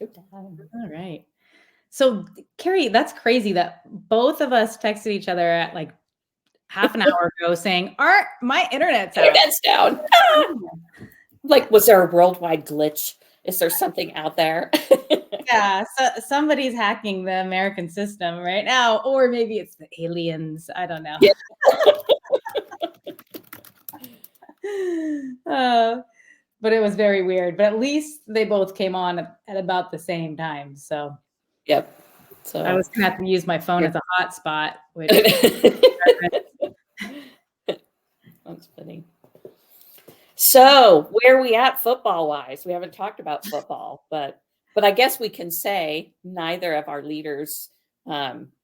Showtime. All right. So, Carrie, that's crazy that both of us texted each other at like half an hour ago saying, my internet's out. Internet's down. Like, was there a worldwide glitch? Is there something out there? Yeah, so somebody's hacking the American system right now, or maybe it's the aliens. I don't know. Yeah. But it was very weird. But at least they both came on at about the same time. So, Yep. So I was gonna have to use my phone as a hotspot, which that's funny. So where are we at football wise? We haven't talked about football, but I guess we can say neither of our leaders'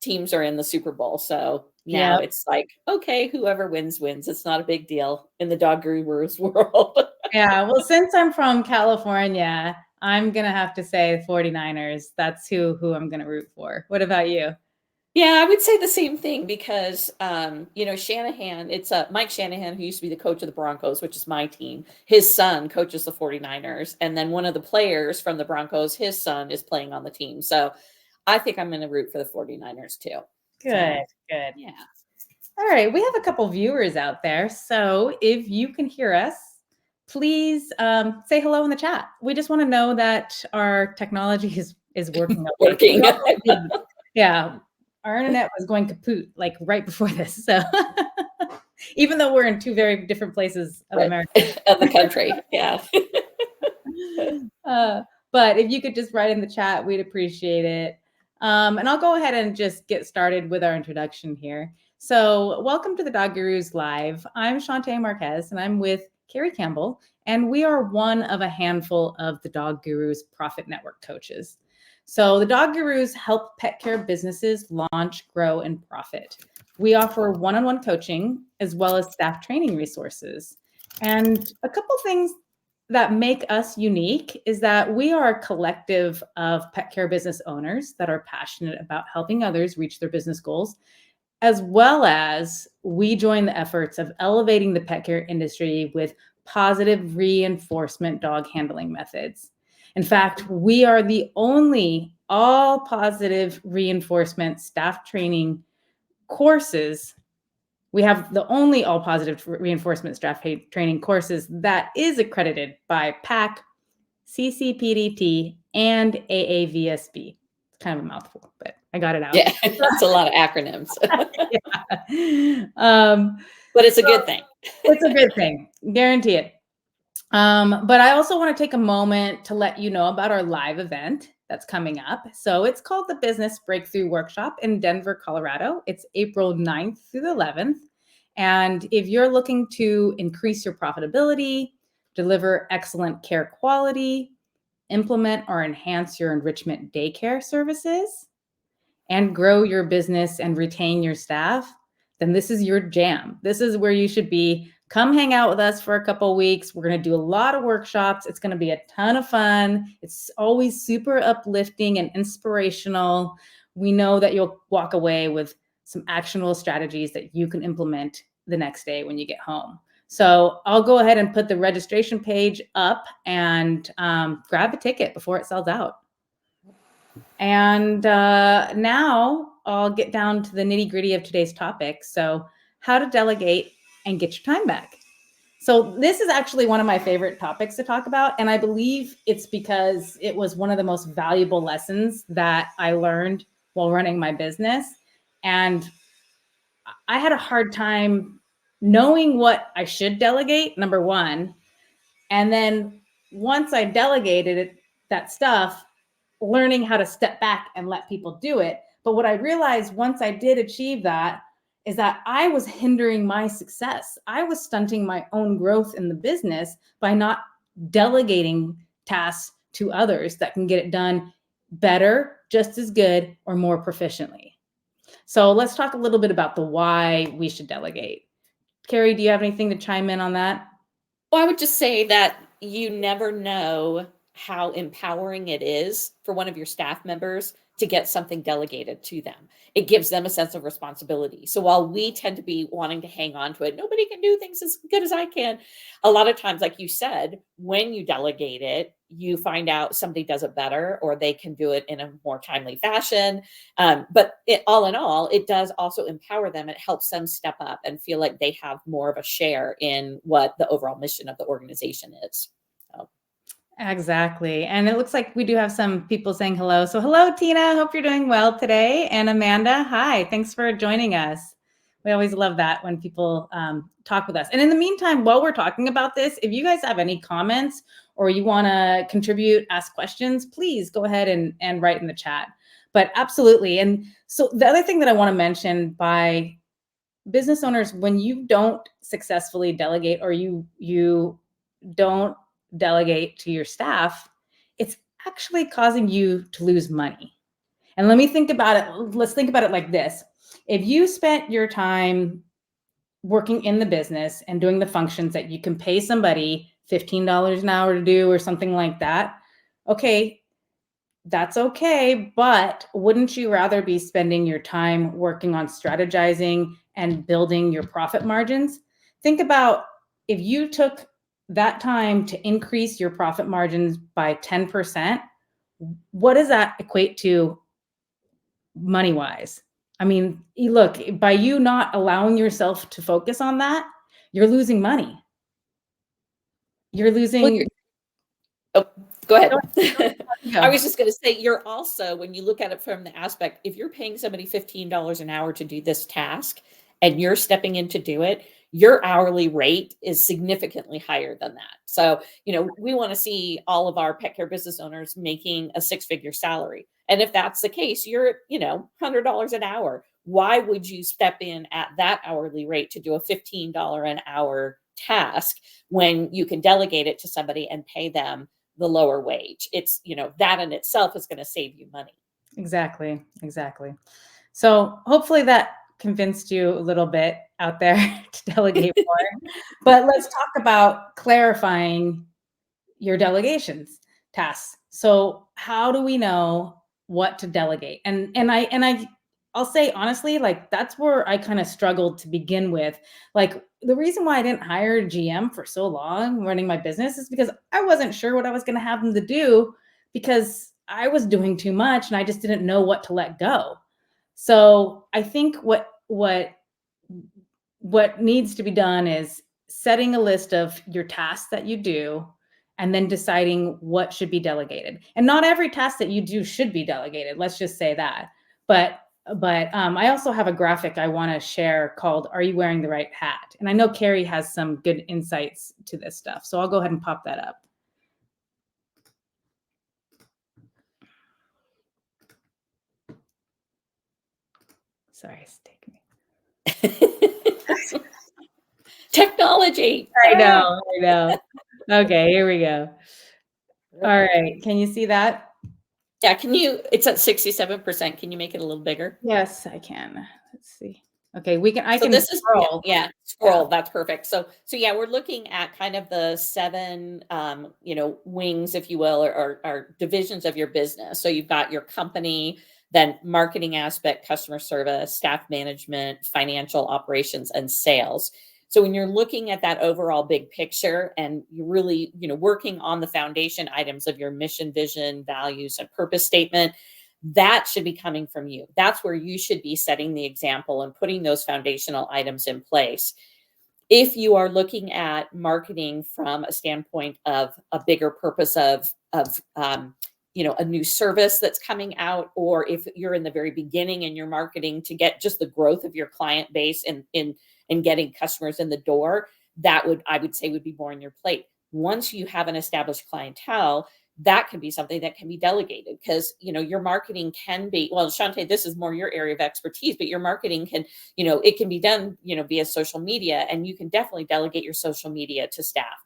teams are in the Super Bowl. So now it's like, okay, whoever wins. It's not a big deal in the dog gurus world. Yeah, well, since I'm from California, I'm gonna have to say 49ers. That's who I'm gonna root for. What about you? Yeah, I would say the same thing because, Shanahan, it's Mike Shanahan, who used to be the coach of the Broncos, which is my team. His son coaches the 49ers. And then one of the players from the Broncos, his son is playing on the team. So I think I'm going to root for the 49ers too. Good. Yeah. All right. We have a couple viewers out there. So if you can hear us, please say hello in the chat. We just want to know that our technology is working. Working. Yeah. Our internet was going kaput like right before this. So even though we're in two very different places of America. Of the country. Yeah. But if you could just write in the chat, we'd appreciate it. And I'll go ahead and just get started with our introduction here. So welcome to the Dog Gurus Live. I'm Shantae Marquez, and I'm with Carrie Campbell, and we are one of a handful of the Dog Gurus Profit Network coaches. So the Dog Gurus help pet care businesses launch, grow, and profit. We offer one-on-one coaching as well as staff training resources. And a couple things that make us unique is that we are a collective of pet care business owners that are passionate about helping others reach their business goals, as well as we join the efforts of elevating the pet care industry with positive reinforcement dog handling methods. In fact, we are the only all positive reinforcement staff training courses. We have the only all positive reinforcement staff training courses that is accredited by PAC, CCPDT, and AAVSB. It's kind of a mouthful, but I got it out. Yeah, it's a lot of acronyms. Yeah. But it's a good thing. It's a good thing. Guarantee it. But I also want to take a moment to let you know about our live event that's coming up. So it's called the Business Breakthrough Workshop in Denver, Colorado. It's April 9th through the 11th. And if you're looking to increase your profitability, deliver excellent care quality, implement or enhance your enrichment daycare services, and grow your business and retain your staff, then this is your jam. This is where you should be. Come hang out with us for a couple of weeks. We're going to do a lot of workshops. It's going to be a ton of fun. It's always super uplifting and inspirational. We know that you'll walk away with some actionable strategies that you can implement the next day when you get home. So I'll go ahead and put the registration page up and grab a ticket before it sells out. And now I'll get down to the nitty gritty of today's topic. So how to delegate and get your time back. So this is actually one of my favorite topics to talk about. And I believe it's because it was one of the most valuable lessons that I learned while running my business. And I had a hard time knowing what I should delegate, number one. And then once I delegated that stuff, learning how to step back and let people do it. But what I realized once I did achieve that is that I was hindering my success. I was stunting my own growth in the business by not delegating tasks to others that can get it done better, just as good, or more proficiently. So let's talk a little bit about the why we should delegate. Carrie, do you have anything to chime in on that? Well, I would just say that you never know how empowering it is for one of your staff members to get something delegated to them. It gives them a sense of responsibility. So while we tend to be wanting to hang on to it, nobody can do things as good as I can. A lot of times, like you said, when you delegate it, you find out somebody does it better or they can do it in a more timely fashion. But all in all, it does also empower them. It helps them step up and feel like they have more of a share in what the overall mission of the organization is. So. Exactly. And it looks like we do have some people saying hello. So hello, Tina. Hope you're doing well today. And Amanda, hi. Thanks for joining us. We always love that when people talk with us. And in the meantime, while we're talking about this, if you guys have any comments or you want to contribute, ask questions, please go ahead and write in the chat. But absolutely. And so the other thing that I want to mention by business owners, when you don't successfully delegate or you don't delegate to your staff, it's actually causing you to lose money. And let's think about it like this. If you spent your time working in the business and doing the functions that you can pay somebody $15 an hour to do or something like that, okay, that's okay. But wouldn't you rather be spending your time working on strategizing and building your profit margins? Think about if you took that time to increase your profit margins by 10%, what does that equate to money wise? I mean, look, by you not allowing yourself to focus on that, you're losing money. You're losing. Oh, go ahead. Go. I was just going to say, you're also, when you look at it from the aspect, if you're paying somebody $15 an hour to do this task and you're stepping in to do it, your hourly rate is significantly higher than that. So, we want to see all of our pet care business owners making a six-figure salary. And if that's the case, you're, $100 an hour. Why would you step in at that hourly rate to do a $15 an hour task when you can delegate it to somebody and pay them the lower wage? It's, that in itself is going to save you money. Exactly. So hopefully that convinced you a little bit out there to delegate more. But let's talk about clarifying your delegations tasks. So how do we know what to delegate? And I'll say honestly, like that's where I kind of struggled to begin with. Like the reason why I didn't hire a GM for so long running my business is because I wasn't sure what I was going to have them to do because I was doing too much and I just didn't know what to let go. So I think what needs to be done is setting a list of your tasks that you do and then deciding what should be delegated. And not every task that you do should be delegated. Let's just say that. But I also have a graphic I want to share called "Are You Wearing the Right Hat?" And I know Carrie has some good insights to this stuff. So I'll go ahead and pop that up. Sorry, it's taking me. Technology. I know. Okay, here we go. All right. Can you see that? Yeah. It's at 67%. Can you make it a little bigger? Yes, I can. Let's see. Okay, I can this scroll. is scroll. Yeah. That's perfect. So yeah, we're looking at kind of the 7 wings, if you will, or divisions of your business. So you've got your company, then marketing aspect, customer service, staff management, financial operations, and sales. So when you're looking at that overall big picture and you're really, working on the foundation items of your mission, vision, values, and purpose statement, that should be coming from you. That's where you should be setting the example and putting those foundational items in place. If you are looking at marketing from a standpoint of a bigger purpose of a new service that's coming out, or if you're in the very beginning and you're marketing to get just the growth of your client base and getting customers in the door, I would say would be more on your plate. Once you have an established clientele, that can be something that can be delegated because, your marketing can be, well, Shante, this is more your area of expertise, but your marketing can, it can be done, via social media, and you can definitely delegate your social media to staff.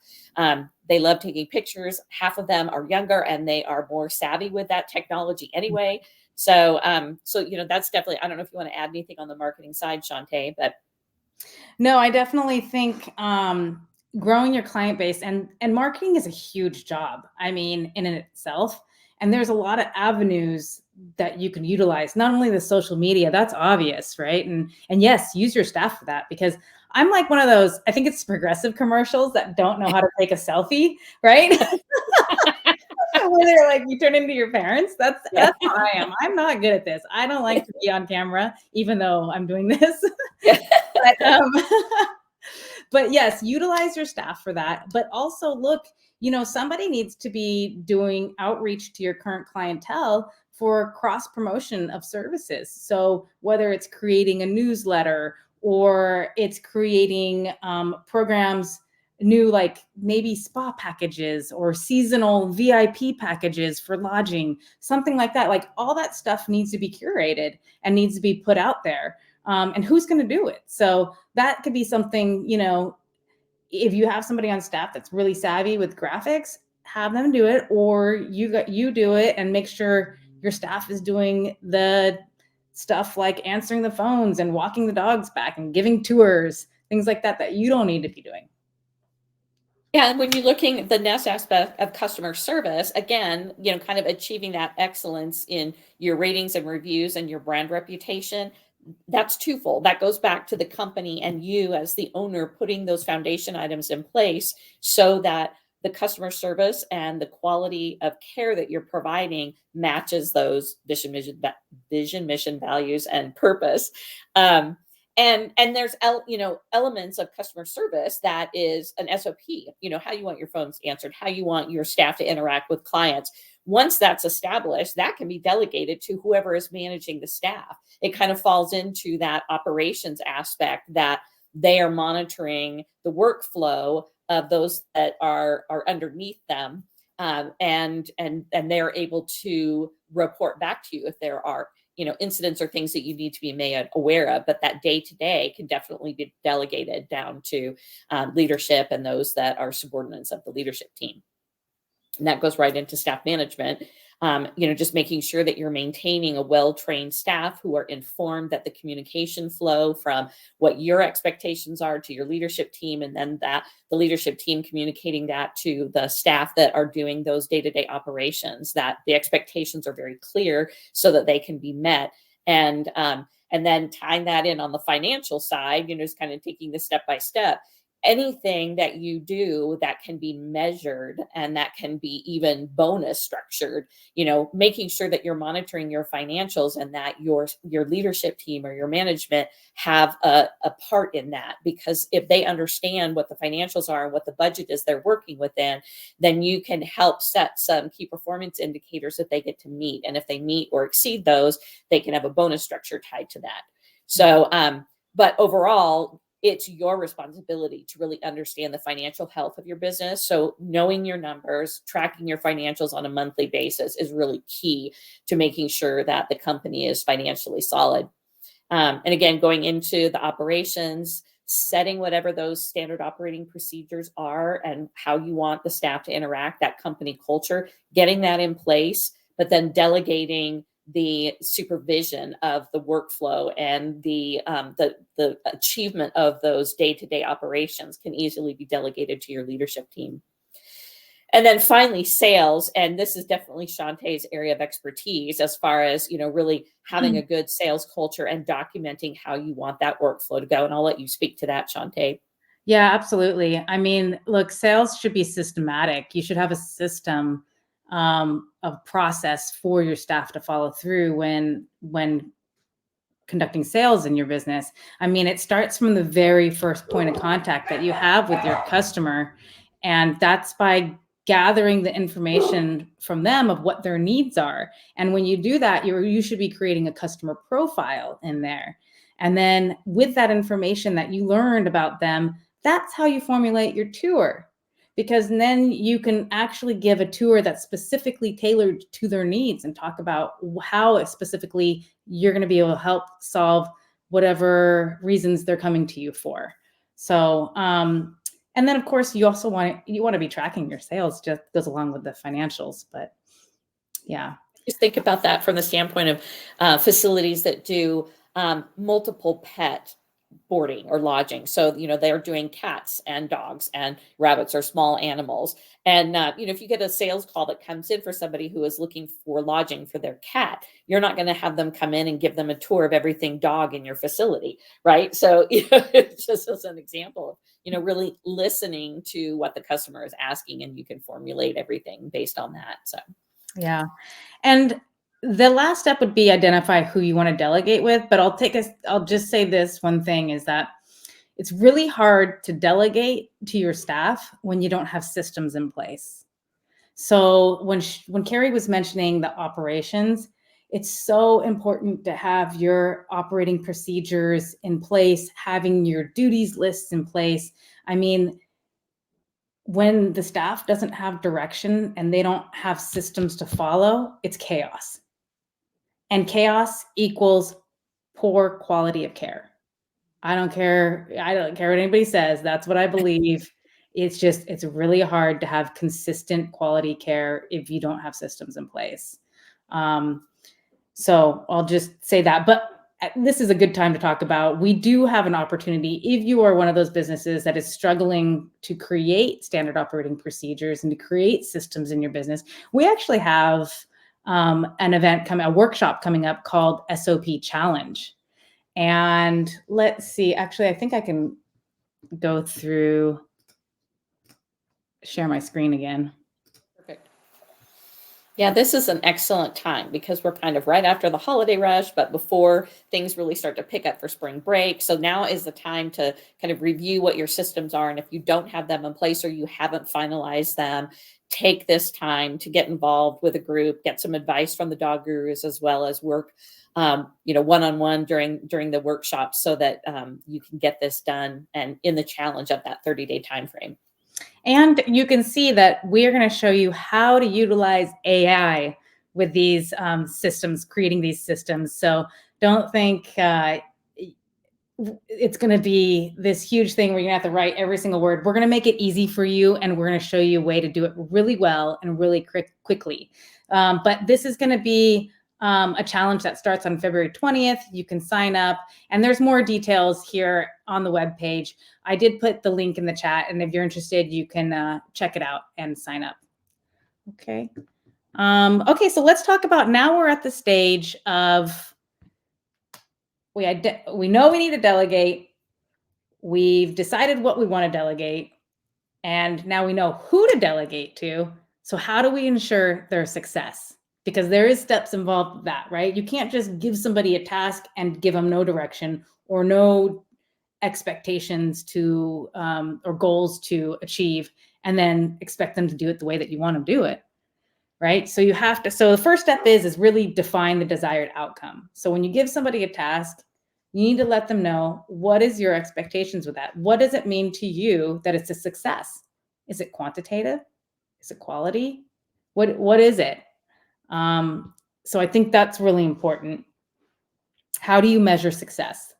They love taking pictures. Half of them are younger and they are more savvy with that technology anyway. So, that's definitely, I don't know if you want to add anything on the marketing side, Shante, but. No, I definitely think growing your client base, and marketing is a huge job. I mean, in and itself. And there's a lot of avenues that you can utilize, not only the social media, that's obvious, right? And yes, use your staff for that, because I'm like one of those, I think it's progressive commercials that don't know how to take a selfie, right? Where they're like, you turn into your parents. That's Yeah. how I am. I'm not good at this. I don't like to be on camera, even though I'm doing this. Yeah. But but yes, utilize your staff for that. But also look, somebody needs to be doing outreach to your current clientele for cross promotion of services. So whether it's creating a newsletter or it's creating programs, new, like maybe spa packages or seasonal VIP packages for lodging, something like that. Like all that stuff needs to be curated and needs to be put out there. And who's going to do it? So that could be something, if you have somebody on staff that's really savvy with graphics, have them do it, or you do it, and make sure your staff is doing the stuff like answering the phones and walking the dogs back and giving tours, things like that you don't need to be doing. Yeah, and when you're looking at the next aspect of customer service, again, kind of achieving that excellence in your ratings and reviews and your brand reputation, that's twofold. That goes back to the company and you as the owner putting those foundation items in place so that the customer service and the quality of care that you're providing matches those vision, mission, values, and purpose. And there's elements of customer service that is an SOP, how you want your phones answered, how you want your staff to interact with clients. Once that's established, that can be delegated to whoever is managing the staff. It kind of falls into that operations aspect that they are monitoring the workflow of those that are underneath them, and they're able to report back to you if there are incidents or things that you need to be made aware of. But that day to day can definitely be delegated down to leadership and those that are subordinates of the leadership team. And that goes right into staff management. Just making sure that you're maintaining a well-trained staff who are informed that the communication flow from what your expectations are to your leadership team, and then that the leadership team communicating that to the staff that are doing those day-to-day operations, that the expectations are very clear so that they can be met. And then tying that in on the financial side, just kind of taking this step by step. Anything that you do that can be measured and that can be even bonus structured, making sure that you're monitoring your financials and that your leadership team or your management have a part in that. Because if they understand what the financials are and what the budget is they're working within, then you can help set some key performance indicators that they get to meet. And if they meet or exceed those, they can have a bonus structure tied to that. So, but overall, it's your responsibility to really understand the financial health of your business. So knowing your numbers, tracking your financials on a monthly basis is really key to making sure that the company is financially solid. And again, going into the operations, setting whatever those standard operating procedures are and how you want the staff to interact, that company culture, getting that in place, but then delegating the supervision of the workflow and the achievement of those day-to-day operations can easily be delegated to your leadership team. And then finally, sales, and this is definitely Shantae's area of expertise as far as really having a good sales culture and documenting how you want that workflow to go. And I'll let you speak to that, Shantae. Yeah, absolutely. I mean, look, sales should be systematic. You should have a system of process for your staff to follow through when conducting sales in your business. I mean, it starts from the very first point of contact that you have with your customer, and that's by gathering the information from them of what their needs are. And when you do that, you should be creating a customer profile in there. And then with that information that you learned about them, that's how you formulate your tour, because then you can actually give a tour that's specifically tailored to their needs and talk about how specifically you're going to be able to help solve whatever reasons they're coming to you for. So, and then of course you also want to be tracking your sales, just goes along with the financials. But yeah, Just think about that from the standpoint of facilities that do multiple pet boarding or lodging. So, they're doing cats and dogs and rabbits or small animals. And, if you get a sales call that comes in for somebody who is looking for lodging for their cat, you're not going to have them come in and give them a tour of everything dog in your facility, right? So, it's just as an example of, really listening to what the customer is asking, and you can formulate everything based on that. So, Yeah. And the last step would be identify who you want to delegate with. But I'll just say this one thing is that it's really hard to delegate to your staff when you don't have systems in place. So when Carrie was mentioning the operations, it's so important to have your operating procedures in place, having your duties lists in place. I mean, when the staff doesn't have direction and they don't have systems to follow, it's chaos. And chaos equals poor quality of care. I don't care what anybody says. That's what I believe. It's really hard to have consistent quality care if you don't have systems in place. So I'll just say that. But this is a good time to talk about, we do have an opportunity if you are one of those businesses that is struggling to create standard operating procedures and to create systems in your business. We actually have a workshop coming up called SOP Challenge. And let's see, actually, I think I can go through, share my screen again. perfect. Yeah, this is an excellent time because we're kind of right after the holiday rush, but before things really start to pick up for spring break. So now is the time to kind of review what your systems are. And if you don't have them in place or you haven't finalized them, take this time to get involved with a group, get some advice from the dog gurus, as well as work, one-on-one during the workshop, so that you can get this done and in the challenge of that 30-day time frame. And you can see that we're going to show you how to utilize AI with these systems, creating these systems. So don't think it's going to be this huge thing where you're going to have to write every single word. We're going to make it easy for you, and we're going to show you a way to do it really well and really quickly. But this is going to be a challenge that starts on February 20th. You can sign up, and there's more details here on the webpage. I did put the link in the chat, and if you're interested, you can check it out and sign up. Okay. Okay, so let's talk about, now we're at the stage of, we know we need to delegate. We've decided what we want to delegate, and now we know who to delegate to. So how do we ensure their success? Because there is steps involved with that, right? You can't just give somebody a task and give them no direction or no expectations to or goals to achieve, and then expect them to do it the way that you want them to do it, right? So you have to, so the first step is really define the desired outcome. So when you give somebody a task, you need to let them know, what is your expectations with that? What does it mean to you that it's a success? Is it quantitative? Is it quality? What is it? So I think that's really important. How do you measure success?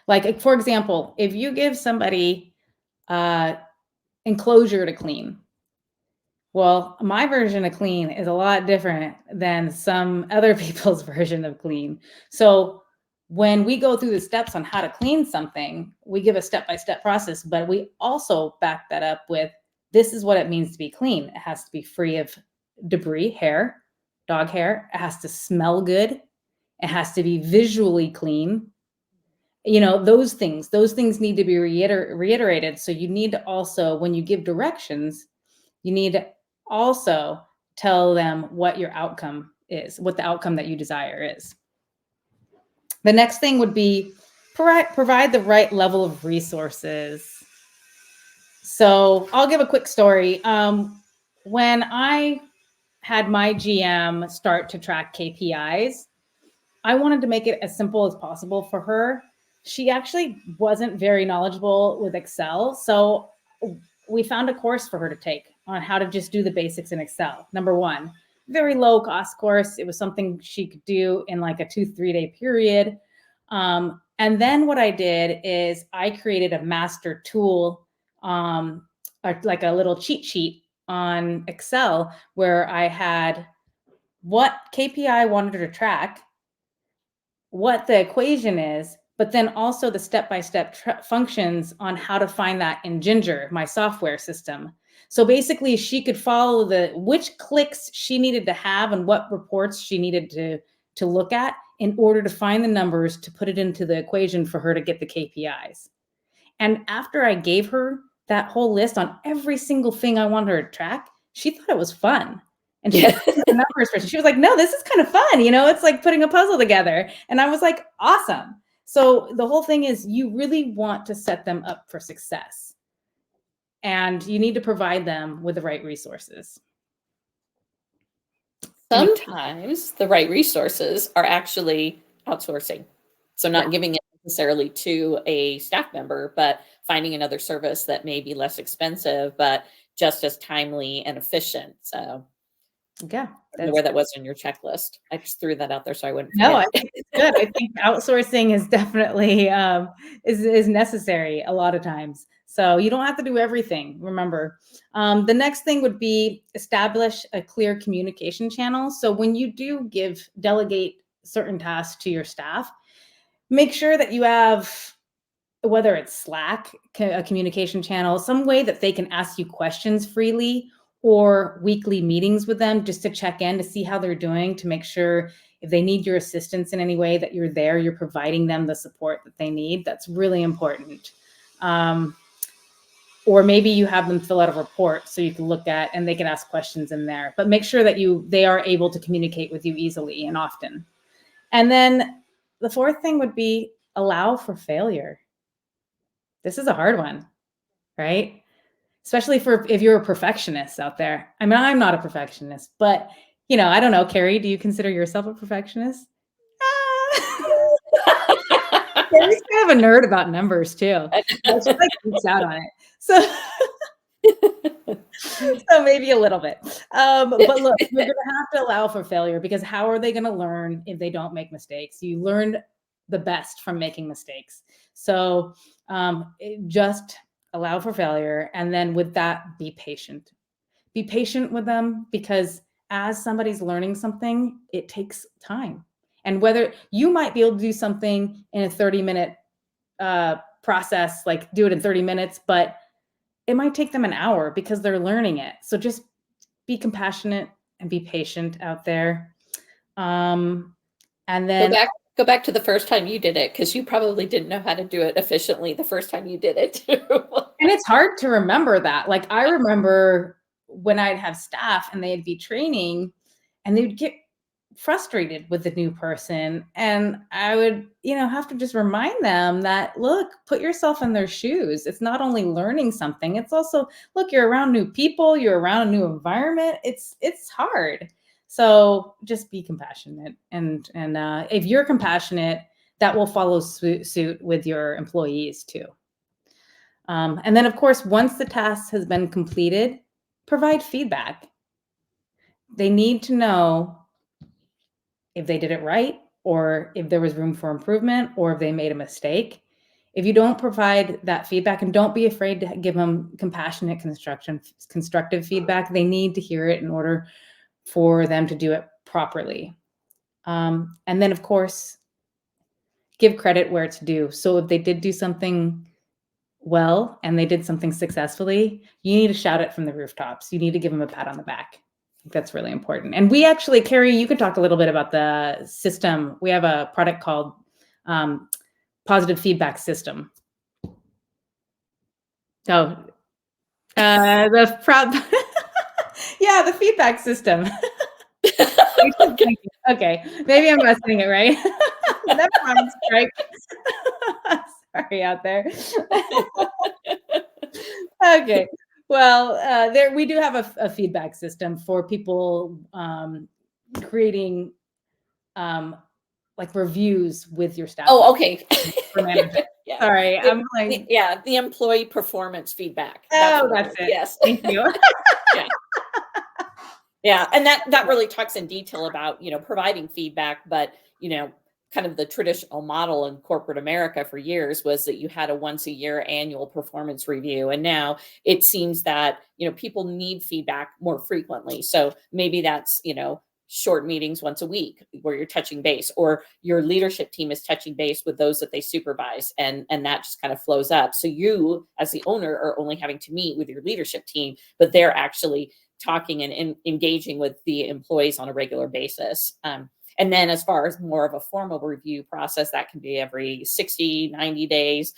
Like, for example, if you give somebody enclosure to clean, well, my version of clean is a lot different than some other people's version of clean. So when we go through the steps on how to clean something, we give a step-by-step process, but we also back that up with, this is what it means to be clean. It has to be free of debris, hair, dog hair. It has to smell good. It has to be visually clean. Those things need to be reiterated. So you need to also, when you give directions, you need to also tell them what your outcome is, what the outcome that you desire is. The next thing would be provide the right level of resources. So I'll give a quick story. When I had my GM start to track KPIs, I wanted to make it as simple as possible for her. She actually wasn't very knowledgeable with Excel. So we found a course for her to take on how to just do the basics in Excel. Number one, very low cost course. It was something she could do in like a 2-3 day period. And then what I did is I created a master tool, like a little cheat sheet on Excel, where I had what KPI I wanted her to track, what the equation is, but then also the step-by-step functions on how to find that in Ginger, my software system. So basically she could follow which clicks she needed to have and what reports she needed to look at in order to find the numbers to put it into the equation for her to get the KPIs. And after I gave her that whole list on every single thing I wanted her to track, she thought it was fun. And she the numbers for she was like, no, this is kind of fun. It's like putting a puzzle together. And I was like, awesome. So the whole thing is you really want to set them up for success. And you need to provide them with the right resources. Sometimes the right resources are actually outsourcing. So not giving it necessarily to a staff member, but finding another service that may be less expensive, but just as timely and efficient. So yeah, I don't know where that was on your checklist. I just threw that out there so I wouldn't forget. No, I think it's good. I think outsourcing is definitely is necessary a lot of times. So you don't have to do everything. Remember, the next thing would be establish a clear communication channel. So when you do delegate certain tasks to your staff, make sure that you have, whether it's Slack, a communication channel, some way that they can ask you questions freely, or weekly meetings with them just to check in to see how they're doing, to make sure if they need your assistance in any way that you're there, you're providing them the support that they need. That's really important. Or maybe you have them fill out a report so you can look at and they can ask questions in there, but make sure that they are able to communicate with you easily and often. And then the fourth thing would be allow for failure. This is a hard one, right? Especially if you're a perfectionist out there. I mean, I'm not a perfectionist, but I don't know, Carrie, do you consider yourself a perfectionist? Carrie's kind of a nerd about numbers too. She like freaks out on it. So maybe a little bit. But look, you're going to have to allow for failure, because how are they going to learn if they don't make mistakes? You learn the best from making mistakes. So just allow for failure. And then with that, be patient. Be patient with them, because as somebody's learning something, it takes time. And whether you might be able to do something in a 30-minute process, like do it in 30 minutes, but it might take them an hour because they're learning it. So just be compassionate and be patient out there. And then go back to the first time you did it, because you probably didn't know how to do it efficiently the first time you did it too. And it's hard to remember that. Like, I remember when I'd have staff and they'd be training and they'd get frustrated with the new person, and I would have to just remind them that, look, put yourself in their shoes. It's not only learning something, it's also, look, you're around new people, you're around a new environment. It's hard. So just be compassionate, and if you're compassionate, that will follow suit with your employees too. And then, of course, once the task has been completed, provide feedback. They need to know if they did it right, or if there was room for improvement, or if they made a mistake. If you don't provide that feedback, and don't be afraid to give them compassionate, constructive feedback, they need to hear it in order for them to do it properly. And then, of course, give credit where it's due. So if they did do something well and they did something successfully, you need to shout it from the rooftops. You need to give them a pat on the back. That's really important. And we actually, Carrie, you could talk a little bit about the system. We have a product called Positive Feedback System. Oh, yeah, the feedback system. Okay, maybe I'm not saying it right. Never mind, strike. Sorry out there. Okay. Well, we do have a feedback system for people creating like reviews with your staff. Oh, okay. For management. Yeah. Sorry, I'm like, the employee performance feedback. That's it. Yes. Thank you. Yeah. Yeah, and that really talks in detail about providing feedback, but kind of the traditional model in corporate America for years was that you had a once a year annual performance review. And now it seems that, people need feedback more frequently. So maybe that's, short meetings once a week where you're touching base, or your leadership team is touching base with those that they supervise, and that just kind of flows up. So you as the owner are only having to meet with your leadership team, but they're actually talking and engaging with the employees on a regular basis. And then as far as more of a formal review process, that can be every 60, 90 days.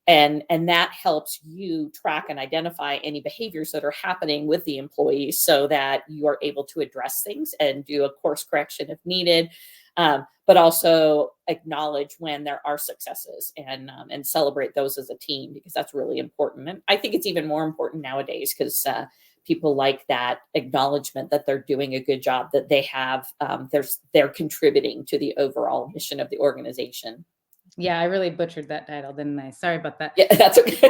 And that helps you track and identify any behaviors that are happening with the employees so that you are able to address things and do a course correction if needed, but also acknowledge when there are successes and celebrate those as a team, because that's really important. And I think it's even more important nowadays because people like that acknowledgement that they're doing a good job, that they have, they're contributing to the overall mission of the organization. Yeah, I really butchered that title, didn't I? Sorry about that. Yeah, that's okay.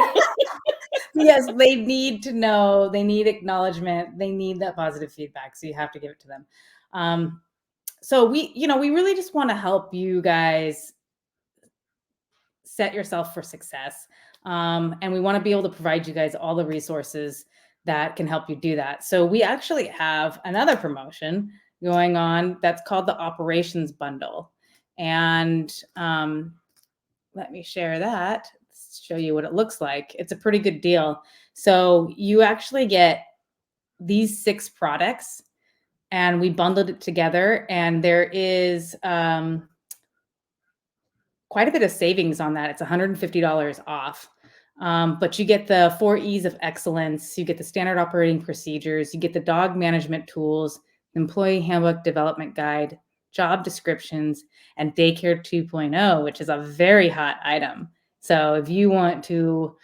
Yes, they need to know, they need acknowledgement, they need that positive feedback. So you have to give it to them. So we really just want to help you guys set yourself for success. And we want to be able to provide you guys all the resources that can help you do that. So we actually have another promotion going on that's called the Operations Bundle. And let me share that, show you what it looks like. It's a pretty good deal. So you actually get these 6 products, and we bundled it together, and there is quite a bit of savings on that. It's $150 off. But you get the 4 E's of excellence, you get the standard operating procedures, you get the dog management tools, employee handbook development guide, job descriptions, and daycare 2.0, which is a very hot item. So if you want to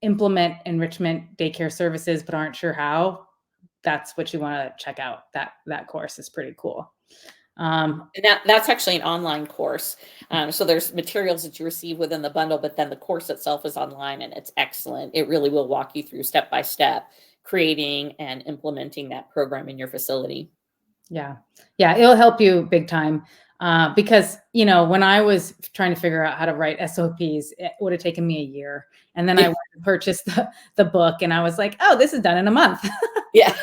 implement enrichment daycare services but aren't sure how, that's what you want to check out. That course is pretty cool. And that's actually an online course. So there's materials that you receive within the bundle, but then the course itself is online, and it's excellent. It really will walk you through step by step creating and implementing that program in your facility. Yeah, it'll help you big time. Because, when I was trying to figure out how to write SOPs, it would have taken me a year. And then I went and purchased the book, and I was like, oh, this is done in a month. Yeah.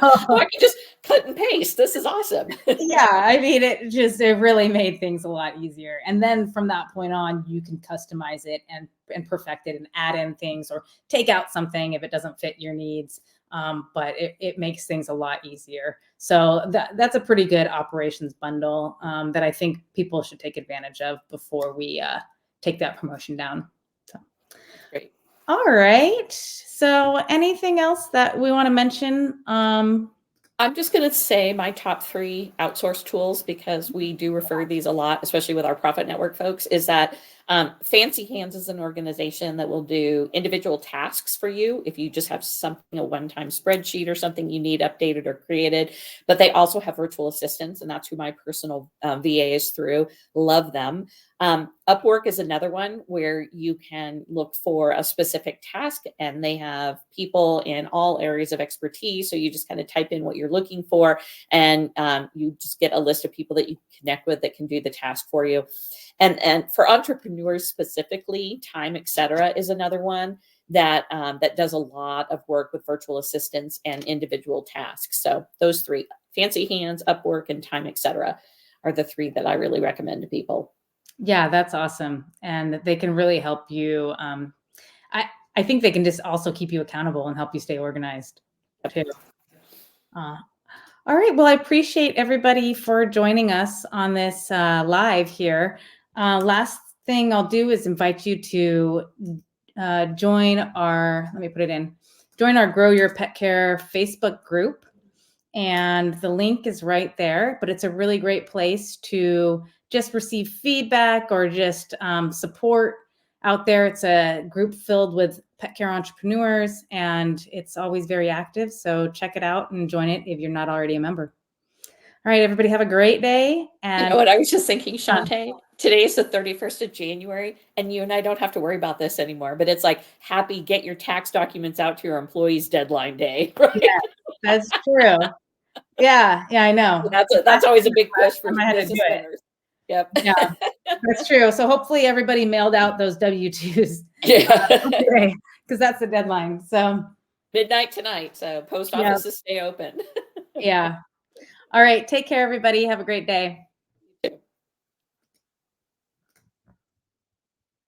I can just cut and paste. This is awesome. Yeah, I mean, it really made things a lot easier. And then from that point on, you can customize it and perfect it and add in things or take out something if it doesn't fit your needs. But it makes things a lot easier. So that's a pretty good operations bundle that I think people should take advantage of before we take that promotion down. So. Great. All right. So anything else that we want to mention? I'm just going to say my top 3 outsourced tools, because we do refer to these a lot, especially with our Profit Network folks, is that Fancy Hands is an organization that will do individual tasks for you if you just have something, a one-time spreadsheet or something you need updated or created. But they also have virtual assistants, and that's who my personal VA is through. Love them. Upwork is another one where you can look for a specific task, and they have people in all areas of expertise. So you just kind of type in what you're looking for, and you just get a list of people that you connect with that can do the task for you. And for entrepreneurs specifically, Time, etc., is another one that that does a lot of work with virtual assistants and individual tasks. So those 3, Fancy Hands, Upwork, and Time, etc., are the 3 that I really recommend to people. Yeah, that's awesome. And they can really help you. I think they can just also keep you accountable and help you stay organized too. All right. Well, I appreciate everybody for joining us on this live here. Last thing I'll do is invite you to join our Grow Your Pet Care Facebook group. And the link is right there, but it's a really great place to just receive feedback or just support out there. It's a group filled with pet care entrepreneurs, and it's always very active. So check it out and join it if you're not already a member. All right, everybody have a great day. And you know what I was just thinking, Shantae? Today is the 31st of January, and you and I don't have to worry about this anymore, but it's like happy get your tax documents out to your employees deadline day, right? Yeah, that's true. Yeah, I know. That's always a big push for business owners. Yep. Yeah, that's true. So hopefully everybody mailed out those W-2s. Yeah. Because that's the deadline. So midnight tonight. So post offices stay open. Yeah. All right. Take care, everybody. Have a great day.